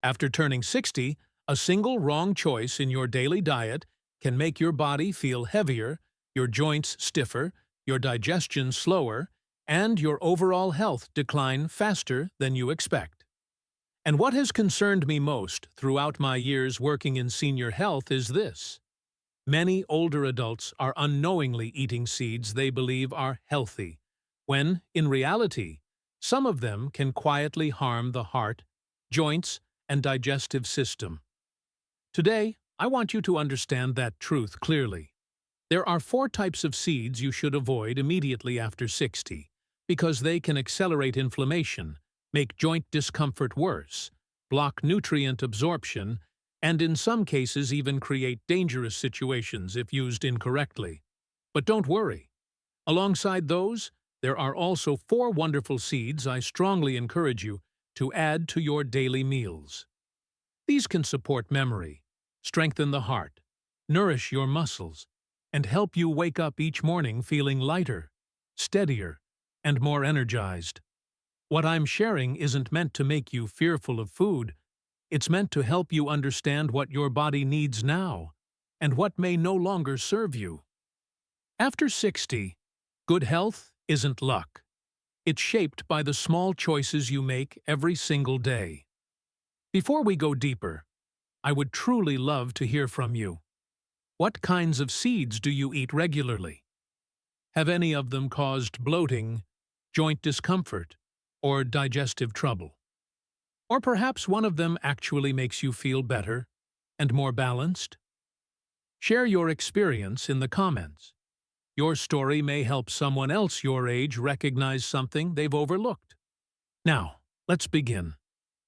After turning 60, a single wrong choice in your daily diet can make your body feel heavier, your joints stiffer, your digestion slower, and your overall health decline faster than you expect. And what has concerned me most throughout my years working in senior health is this. Many older adults are unknowingly eating seeds they believe are healthy, when, in reality, some of them can quietly harm the heart, joints, and digestive system. Today, I want you to understand that truth clearly. There are 4 types of seeds you should avoid immediately after 60, because they can accelerate inflammation, make joint discomfort worse, block nutrient absorption, and in some cases even create dangerous situations if used incorrectly. But don't worry. Alongside those, there are also 4 wonderful seeds I strongly encourage you to add to your daily meals. These can support memory, strengthen the heart, nourish your muscles, and help you wake up each morning feeling lighter, steadier, and more energized. What I'm sharing isn't meant to make you fearful of food. It's meant to help you understand what your body needs now and what may no longer serve you. After 60, good health isn't luck. It's shaped by the small choices you make every single day. Before we go deeper, I would truly love to hear from you. What kinds of seeds do you eat regularly? Have any of them caused bloating, joint discomfort, or digestive trouble? Or perhaps one of them actually makes you feel better and more balanced? Share your experience in the comments. Your story may help someone else your age recognize something they've overlooked. Now, let's begin.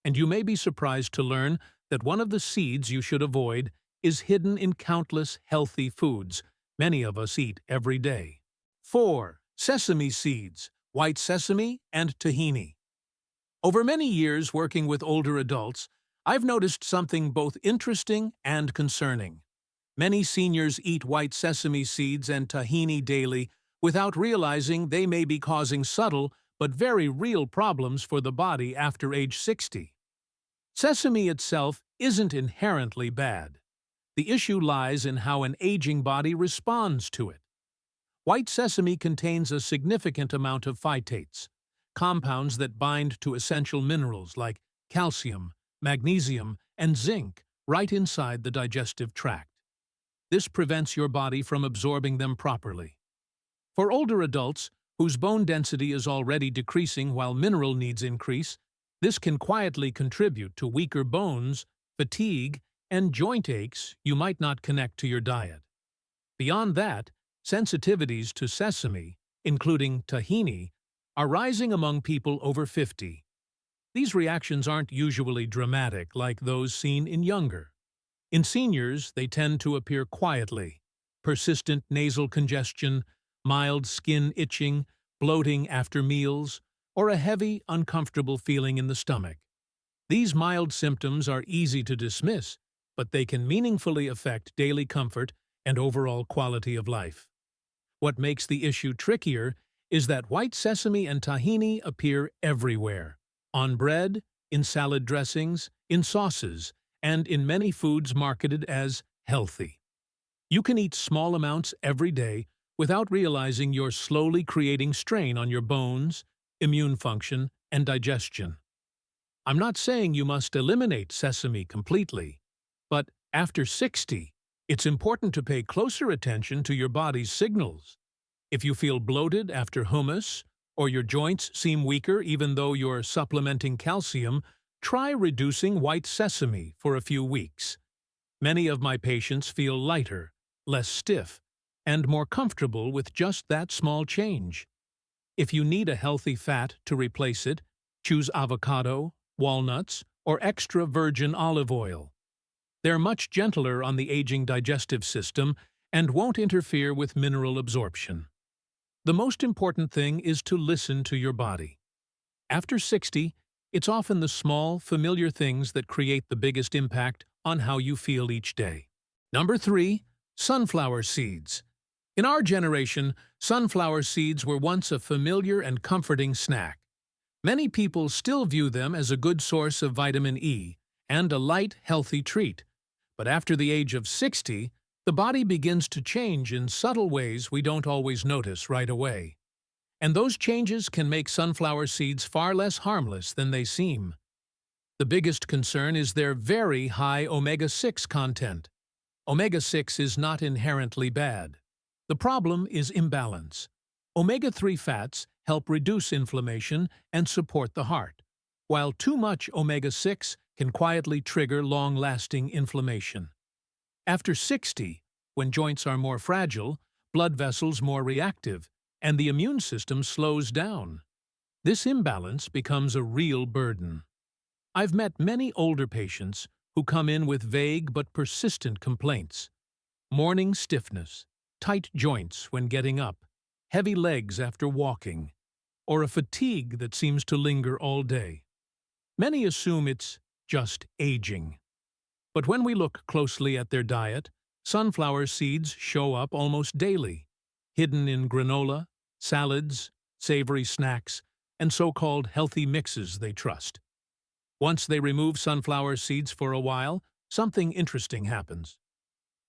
And you may be surprised to learn that one of the seeds you should avoid is hidden in countless healthy foods many of us eat every day. 4. Sesame seeds, white sesame, and tahini. Over many years working with older adults, I've noticed something both interesting and concerning. Many seniors eat white sesame seeds and tahini daily without realizing they may be causing subtle but very real problems for the body after age 60. Sesame itself isn't inherently bad. The issue lies in how an aging body responds to it. White sesame contains a significant amount of phytates, compounds that bind to essential minerals like calcium, magnesium, and zinc right inside the digestive tract. This prevents your body from absorbing them properly. For older adults, whose bone density is already decreasing while mineral needs increase, this can quietly contribute to weaker bones, fatigue, and joint aches you might not connect to your diet. Beyond that, sensitivities to sesame, including tahini, are rising among people over 50. These reactions aren't usually dramatic like those seen in younger. In seniors, they tend to appear quietly: persistent nasal congestion, mild skin itching, bloating after meals, or a heavy, uncomfortable feeling in the stomach. These mild symptoms are easy to dismiss, but they can meaningfully affect daily comfort and overall quality of life. What makes the issue trickier is that white sesame and tahini appear everywhere: on bread, in salad dressings, in sauces, and in many foods marketed as healthy. You can eat small amounts every day without realizing you're slowly creating strain on your bones, immune function, and digestion. I'm not saying you must eliminate sesame completely, but after 60, it's important to pay closer attention to your body's signals. If you feel bloated after hummus, or your joints seem weaker even though you're supplementing calcium, try reducing white sesame for a few weeks. Many of my patients feel lighter, less stiff, and more comfortable with just that small change. If you need a healthy fat to replace it, choose avocado, walnuts, or extra virgin olive oil. They're much gentler on the aging digestive system and won't interfere with mineral absorption. The most important thing is to listen to your body. After 60, it's often the small, familiar things that create the biggest impact on how you feel each day. Number 3. Sunflower seeds. In our generation, sunflower seeds were once a familiar and comforting snack. Many people still view them as a good source of vitamin E and a light, healthy treat. But after the age of 60, the body begins to change in subtle ways we don't always notice right away. And those changes can make sunflower seeds far less harmless than they seem. The biggest concern is their very high omega-6 content. Omega-6 is not inherently bad. The problem is imbalance. Omega-3 fats help reduce inflammation and support the heart, while too much omega-6 can quietly trigger long-lasting inflammation. After 60, when joints are more fragile, blood vessels more reactive, and the immune system slows down, this imbalance becomes a real burden. I've met many older patients who come in with vague but persistent complaints. Morning stiffness, tight joints when getting up, heavy legs after walking, or a fatigue that seems to linger all day. Many assume it's just aging. But when we look closely at their diet, sunflower seeds show up almost daily, hidden in granola, salads, savory snacks, and so-called healthy mixes they trust. Once they remove sunflower seeds for a while, something interesting happens.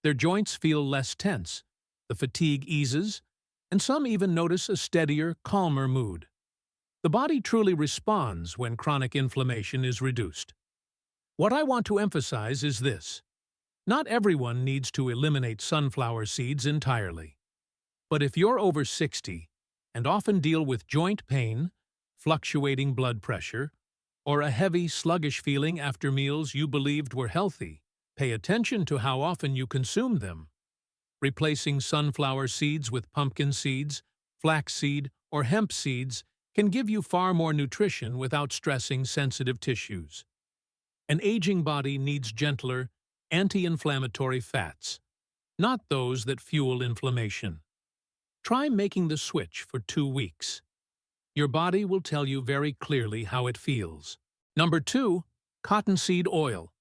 Their joints feel less tense, the fatigue eases, and some even notice a steadier, calmer mood. The body truly responds when chronic inflammation is reduced. What I want to emphasize is this: not everyone needs to eliminate sunflower seeds entirely. But if you're over 60 and often deal with joint pain, fluctuating blood pressure, or a heavy, sluggish feeling after meals you believed were healthy, pay attention to how often you consume them. Replacing sunflower seeds with pumpkin seeds, flaxseed, or hemp seeds can give you far more nutrition without stressing sensitive tissues. An aging body needs gentler, anti-inflammatory fats, not those that fuel inflammation. Try making the switch for 2 weeks. Your body will tell you very clearly how it feels. Number 2, cottonseed oil.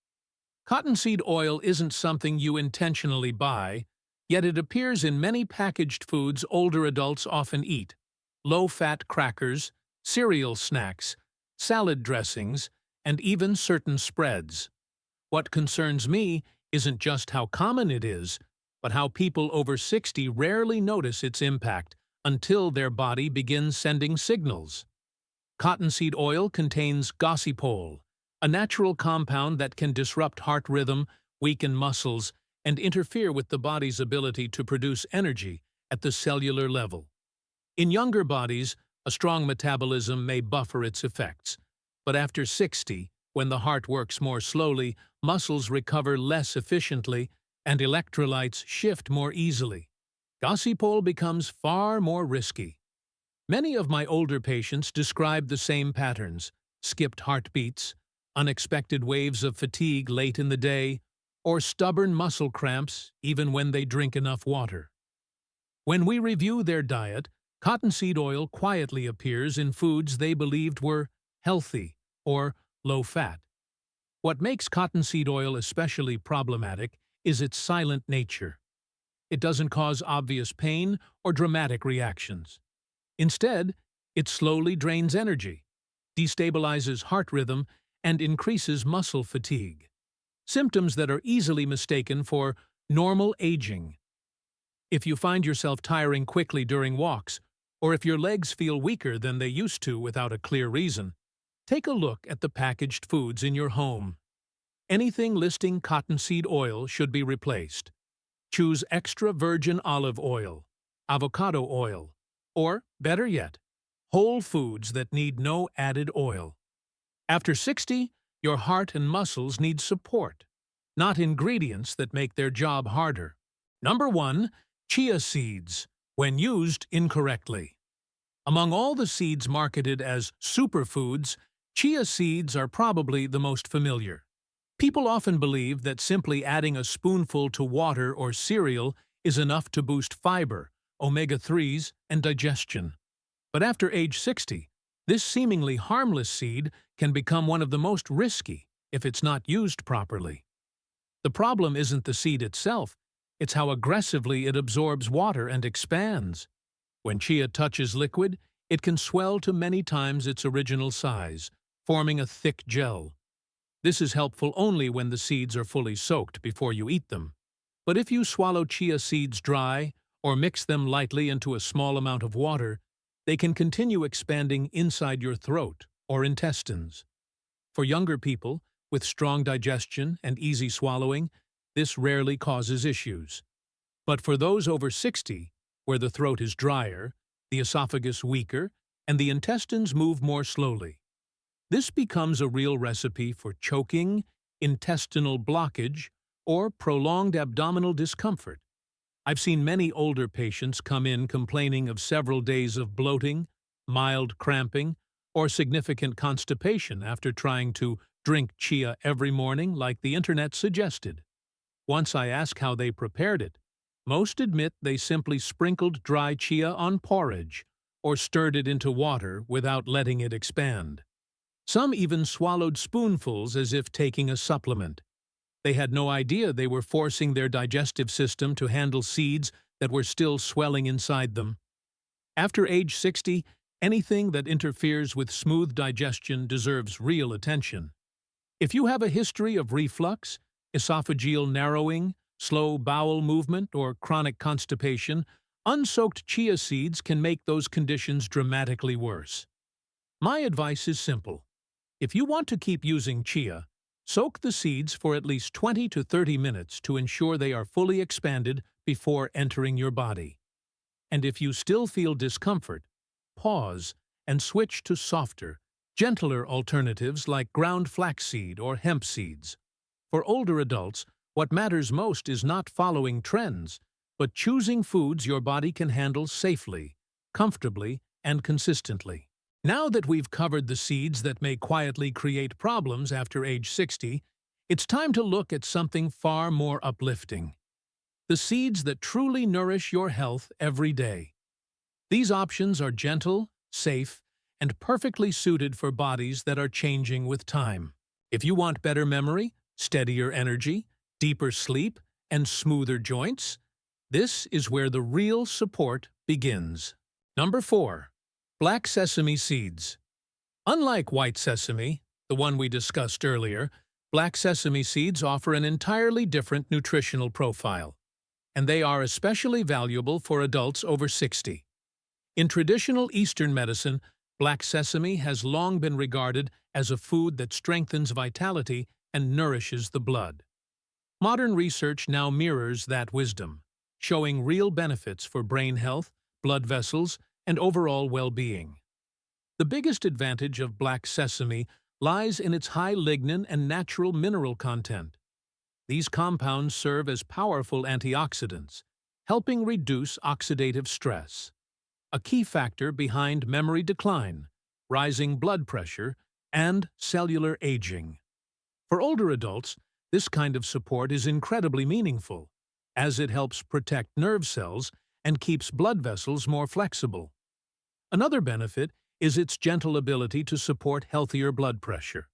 Cottonseed oil isn't something you intentionally buy, yet it appears in many packaged foods older adults often eat: low-fat crackers, cereal snacks, salad dressings, and even certain spreads. What concerns me isn't just how common it is, but how people over 60 rarely notice its impact until their body begins sending signals. Cottonseed oil contains gossypol, a natural compound that can disrupt heart rhythm, weaken muscles, and interfere with the body's ability to produce energy at the cellular level. In younger bodies, a strong metabolism may buffer its effects, but after 60, when the heart works more slowly, muscles recover less efficiently, and electrolytes shift more easily. Gossypol becomes far more risky. Many of my older patients describe the same patterns: skipped heartbeats, unexpected waves of fatigue late in the day, or stubborn muscle cramps even when they drink enough water. When we review their diet, cottonseed oil quietly appears in foods they believed were healthy or low-fat. What makes cottonseed oil especially problematic is its silent nature. It doesn't cause obvious pain or dramatic reactions. Instead, it slowly drains energy, destabilizes heart rhythm, and increases muscle fatigue, symptoms that are easily mistaken for normal aging. If you find yourself tiring quickly during walks, or if your legs feel weaker than they used to without a clear reason, take a look at the packaged foods in your home. Anything listing cottonseed oil should be replaced. Choose extra virgin olive oil, avocado oil, or, better yet, whole foods that need no added oil. After 60, your heart and muscles need support, not ingredients that make their job harder. Number 1, chia seeds, when used incorrectly. Among all the seeds marketed as superfoods, chia seeds are probably the most familiar. People often believe that simply adding a spoonful to water or cereal is enough to boost fiber, omega-3s, and digestion. But after age 60, this seemingly harmless seed can become one of the most risky if it's not used properly. The problem isn't the seed itself, it's how aggressively it absorbs water and expands. When chia touches liquid, it can swell to many times its original size, forming a thick gel. This is helpful only when the seeds are fully soaked before you eat them. But if you swallow chia seeds dry or mix them lightly into a small amount of water, they can continue expanding inside your throat or intestines. For younger people, with strong digestion and easy swallowing, this rarely causes issues. But for those over 60, where the throat is drier, the esophagus weaker, and the intestines move more slowly, this becomes a real recipe for choking, intestinal blockage, or prolonged abdominal discomfort. I've seen many older patients come in complaining of several days of bloating, mild cramping, or significant constipation after trying to drink chia every morning like the internet suggested. Once I ask how they prepared it, most admit they simply sprinkled dry chia on porridge or stirred it into water without letting it expand. Some even swallowed spoonfuls as if taking a supplement. They had no idea they were forcing their digestive system to handle seeds that were still swelling inside them. After age 60, anything that interferes with smooth digestion deserves real attention. If you have a history of reflux, esophageal narrowing, slow bowel movement, or chronic constipation, unsoaked chia seeds can make those conditions dramatically worse. My advice is simple. If you want to keep using chia, soak the seeds for at least 20 to 30 minutes to ensure they are fully expanded before entering your body. And if you still feel discomfort, pause and switch to softer, gentler alternatives like ground flaxseed or hemp seeds. For older adults, what matters most is not following trends, but choosing foods your body can handle safely, comfortably, and consistently. Now that we've covered the seeds that may quietly create problems after age 60, it's time to look at something far more uplifting: the seeds that truly nourish your health every day. These options are gentle, safe, and perfectly suited for bodies that are changing with time. If you want better memory, steadier energy, deeper sleep, and smoother joints, this is where the real support begins. Number 4. Black sesame seeds. Unlike white sesame, the one we discussed earlier, black sesame seeds offer an entirely different nutritional profile, and they are especially valuable for adults over 60. In traditional Eastern medicine, black sesame has long been regarded as a food that strengthens vitality and nourishes the blood. Modern research now mirrors that wisdom, showing real benefits for brain health, blood vessels, and overall well-being. The biggest advantage of black sesame lies in its high lignin and natural mineral content. These compounds serve as powerful antioxidants, helping reduce oxidative stress, a key factor behind memory decline, rising blood pressure, and cellular aging. For older adults, this kind of support is incredibly meaningful, as it helps protect nerve cells and keeps blood vessels more flexible. Another benefit is its gentle ability to support healthier blood pressure.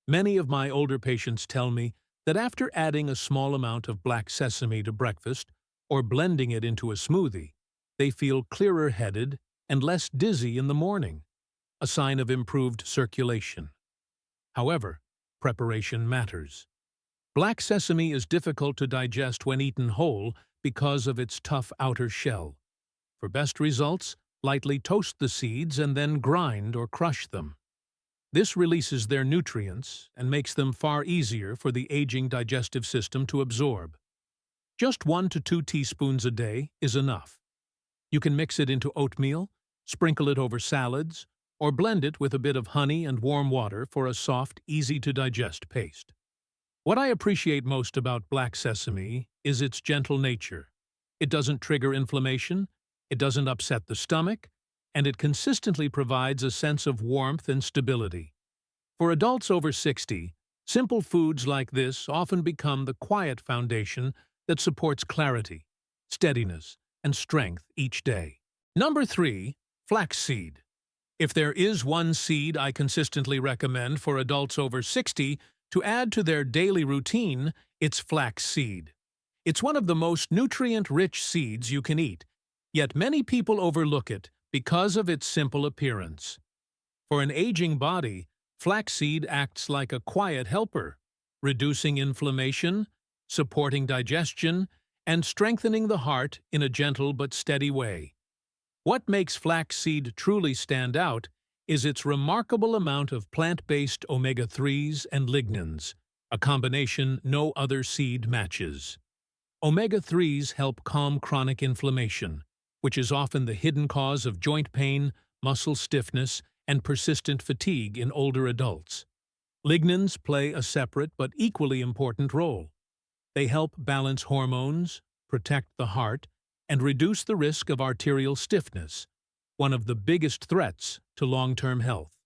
Many of my older patients tell me that after adding a small amount of black sesame to breakfast or blending it into a smoothie, they feel clearer-headed and less dizzy in the morning, a sign of improved circulation. However, preparation matters. Black sesame is difficult to digest when eaten whole because of its tough outer shell. For best results, lightly toast the seeds and then grind or crush them. This releases their nutrients and makes them far easier for the aging digestive system to absorb. Just 1 to 2 teaspoons a day is enough. You can mix it into oatmeal, sprinkle it over salads, or blend it with a bit of honey and warm water for a soft, easy-to-digest paste. What I appreciate most about black sesame is its gentle nature. It doesn't trigger inflammation, it doesn't upset the stomach, and it consistently provides a sense of warmth and stability. For adults over 60, simple foods like this often become the quiet foundation that supports clarity, steadiness, and strength each day. Number 3. Flaxseed. If there is one seed I consistently recommend for adults over 60 to add to their daily routine, it's flaxseed. It's one of the most nutrient-rich seeds you can eat, yet many people overlook it because of its simple appearance. For an aging body, Flaxseed acts like a quiet helper, reducing inflammation, supporting digestion, and strengthening the heart in a gentle but steady way. What makes flaxseed truly stand out is its remarkable amount of plant-based omega-3s and lignans, a combination no other seed matches. Omega-3s help calm chronic inflammation, which is often the hidden cause of joint pain, muscle stiffness, and persistent fatigue in older adults. Lignans play a separate but equally important role. They help balance hormones, protect the heart, and reduce the risk of arterial stiffness, one of the biggest threats to long-term health.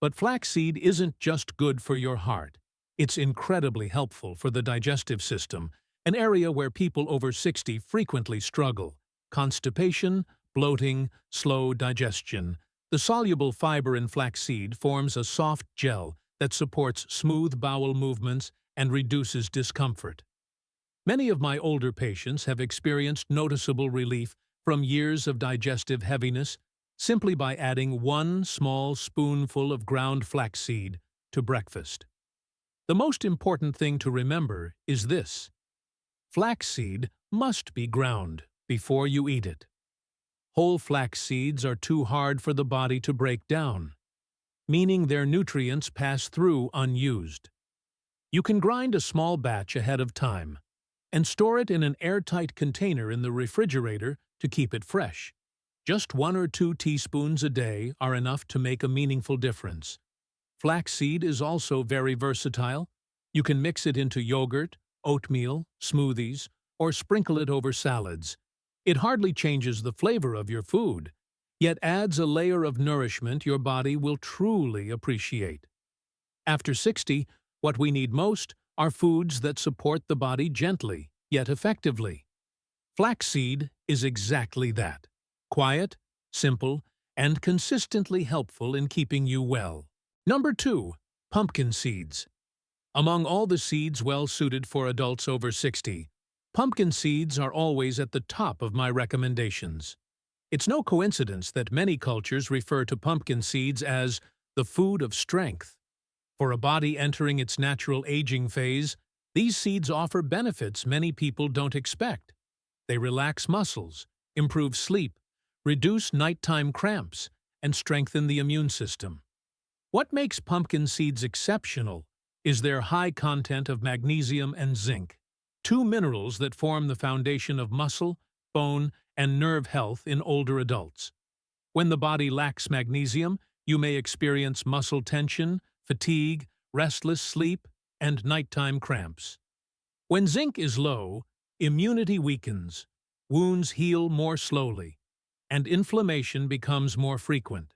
But flaxseed isn't just good for your heart. It's incredibly helpful for the digestive system, an area where people over 60 frequently struggle. Constipation, bloating, slow digestion. The soluble fiber in flaxseed forms a soft gel that supports smooth bowel movements and reduces discomfort. Many of my older patients have experienced noticeable relief from years of digestive heaviness simply by adding one small spoonful of ground flaxseed to breakfast. The most important thing to remember is this: flaxseed must be ground before you eat it. Whole flax seeds are too hard for the body to break down, meaning their nutrients pass through unused. You can grind a small batch ahead of time and store it in an airtight container in the refrigerator to keep it fresh. Just 1 or 2 teaspoons a day are enough to make a meaningful difference. Flaxseed is also very versatile. You can mix it into yogurt, oatmeal, smoothies, or sprinkle it over salads. It hardly changes the flavor of your food, yet adds a layer of nourishment your body will truly appreciate. After 60, what we need most are foods that support the body gently, yet effectively. Flaxseed is exactly that: quiet, simple, and consistently helpful in keeping you well. Number 2. Pumpkin seeds. Among all the seeds well suited for adults over 60, pumpkin seeds are always at the top of my recommendations. It's no coincidence that many cultures refer to pumpkin seeds as the food of strength. For a body entering its natural aging phase, these seeds offer benefits many people don't expect. They relax muscles, improve sleep, reduce nighttime cramps, and strengthen the immune system. What makes pumpkin seeds exceptional is their high content of magnesium and zinc, 2 minerals that form the foundation of muscle, bone, and nerve health in older adults. When the body lacks magnesium, you may experience muscle tension, fatigue, restless sleep, and nighttime cramps. When zinc is low, immunity weakens, wounds heal more slowly, and inflammation becomes more frequent.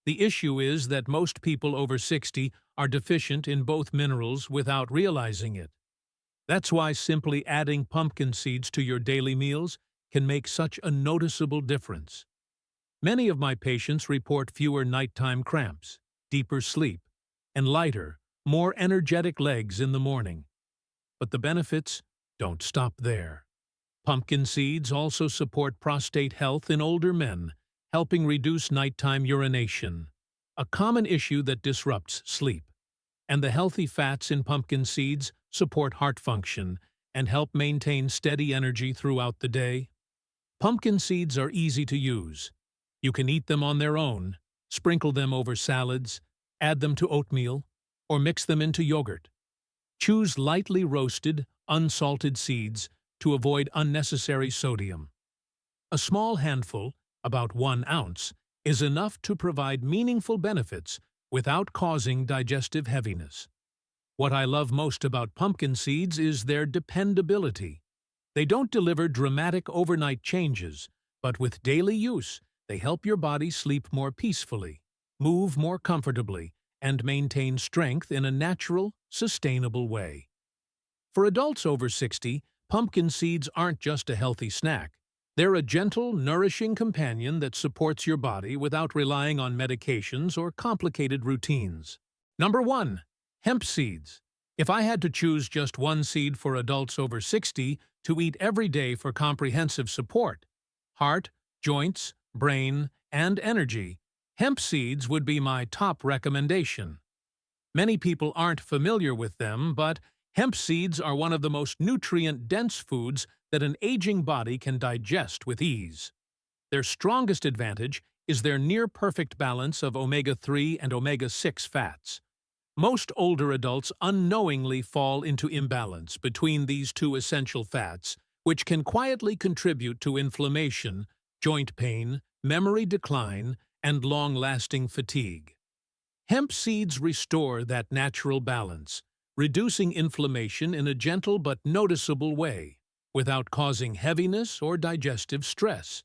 The issue is that most people over 60 are deficient in both minerals without realizing it. That's why simply adding pumpkin seeds to your daily meals can make such a noticeable difference. Many of my patients report fewer nighttime cramps, deeper sleep, and lighter, more energetic legs in the morning. But the benefits don't stop there. Pumpkin seeds also support prostate health in older men, helping reduce nighttime urination, a common issue that disrupts sleep. And the healthy fats in pumpkin seeds support heart function and help maintain steady energy throughout the day. Pumpkin seeds are easy to use. You can eat them on their own, sprinkle them over salads, add them to oatmeal, or mix them into yogurt. Choose lightly roasted, unsalted seeds to avoid unnecessary sodium. A small handful, about 1 ounce, is enough to provide meaningful benefits without causing digestive heaviness. What I love most about pumpkin seeds is their dependability. They don't deliver dramatic overnight changes, but with daily use, they help your body sleep more peacefully, move more comfortably, and maintain strength in a natural, sustainable way. For adults over 60, pumpkin seeds aren't just a healthy snack. They're a gentle, nourishing companion that supports your body without relying on medications or complicated routines. Number 1. Hemp seeds. If I had to choose just one seed for adults over 60 to eat every day for comprehensive support, heart, joints, brain, and energy, hemp seeds would be my top recommendation. Many people aren't familiar with them, but hemp seeds are one of the most nutrient-dense foods that an aging body can digest with ease. Their strongest advantage is their near-perfect balance of omega-3 and omega-6 fats. Most older adults unknowingly fall into imbalance between these two essential fats, which can quietly contribute to inflammation, joint pain, memory decline, and long-lasting fatigue. Hemp seeds restore that natural balance, reducing inflammation in a gentle but noticeable way, without causing heaviness or digestive stress.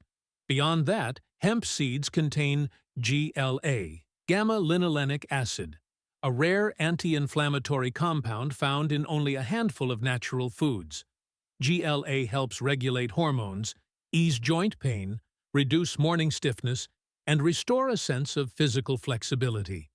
Beyond that, hemp seeds contain GLA, gamma-linolenic acid, a rare anti-inflammatory compound found in only a handful of natural foods. GLA helps regulate hormones, ease joint pain, reduce morning stiffness, and restore a sense of physical flexibility.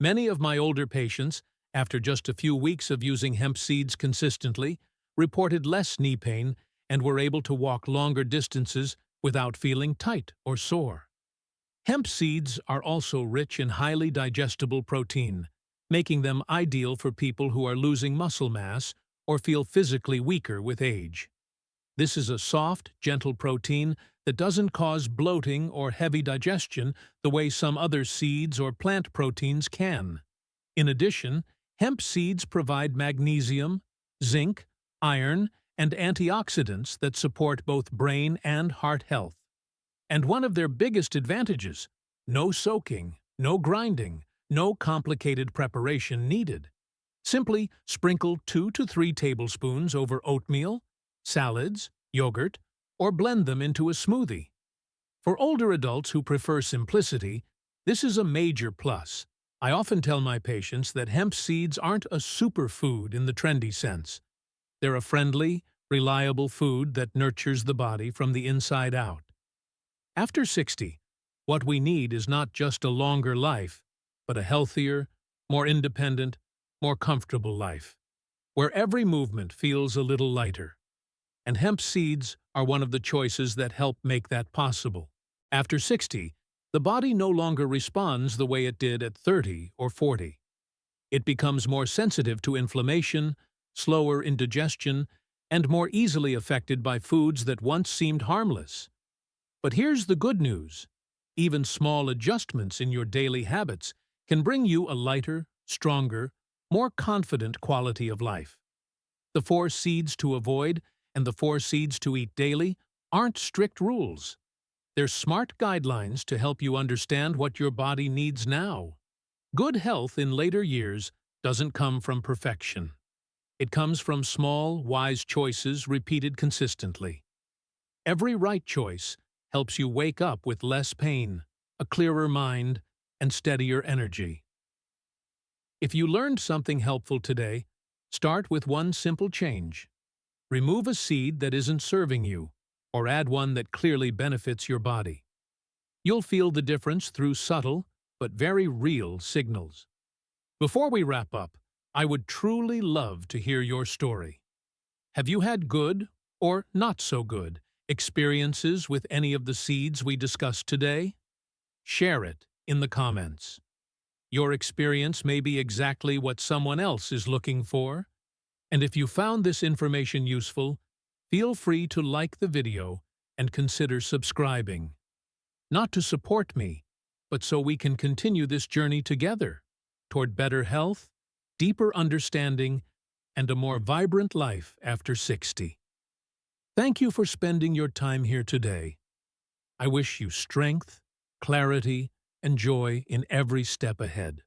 Many of my older patients, after just a few weeks of using hemp seeds consistently, reported less knee pain and were able to walk longer distances without feeling tight or sore. Hemp seeds are also rich in highly digestible protein, making them ideal for people who are losing muscle mass or feel physically weaker with age. This is a soft, gentle protein that doesn't cause bloating or heavy digestion the way some other seeds or plant proteins can. In addition, hemp seeds provide magnesium, zinc, iron, and antioxidants that support both brain and heart health. And one of their biggest advantages: no soaking, no grinding, no complicated preparation needed. Simply sprinkle 2 to 3 tablespoons over oatmeal, salads, yogurt, or blend them into a smoothie. For older adults who prefer simplicity, this is a major plus. I often tell my patients that hemp seeds aren't a superfood in the trendy sense. They're a friendly, reliable food that nurtures the body from the inside out. After 60, what we need is not just a longer life, but a healthier, more independent, more comfortable life, where every movement feels a little lighter. And hemp seeds are one of the choices that help make that possible. After 60, the body no longer responds the way it did at 30 or 40. It becomes more sensitive to inflammation, slower in digestion, and more easily affected by foods that once seemed harmless. But here's the good news. Even small adjustments in your daily habits can bring you a lighter, stronger, more confident quality of life. The 4 seeds to avoid and the 4 seeds to eat daily aren't strict rules. They're smart guidelines to help you understand what your body needs now. Good health in later years doesn't come from perfection. It comes from small, wise choices repeated consistently. Every right choice helps you wake up with less pain, a clearer mind, and steadier energy. If you learned something helpful today, start with one simple change. Remove a seed that isn't serving you, or add one that clearly benefits your body. You'll feel the difference through subtle, but very real signals. Before we wrap up, I would truly love to hear your story. Have you had good, or not so good, experiences with any of the seeds we discussed today? Share it in the comments. Your experience may be exactly what someone else is looking for. And if you found this information useful, feel free to like the video and consider subscribing. Not to support me, but so we can continue this journey together toward better health, deeper understanding, and a more vibrant life after 60. Thank you for spending your time here today. I wish you strength, clarity, and joy in every step ahead.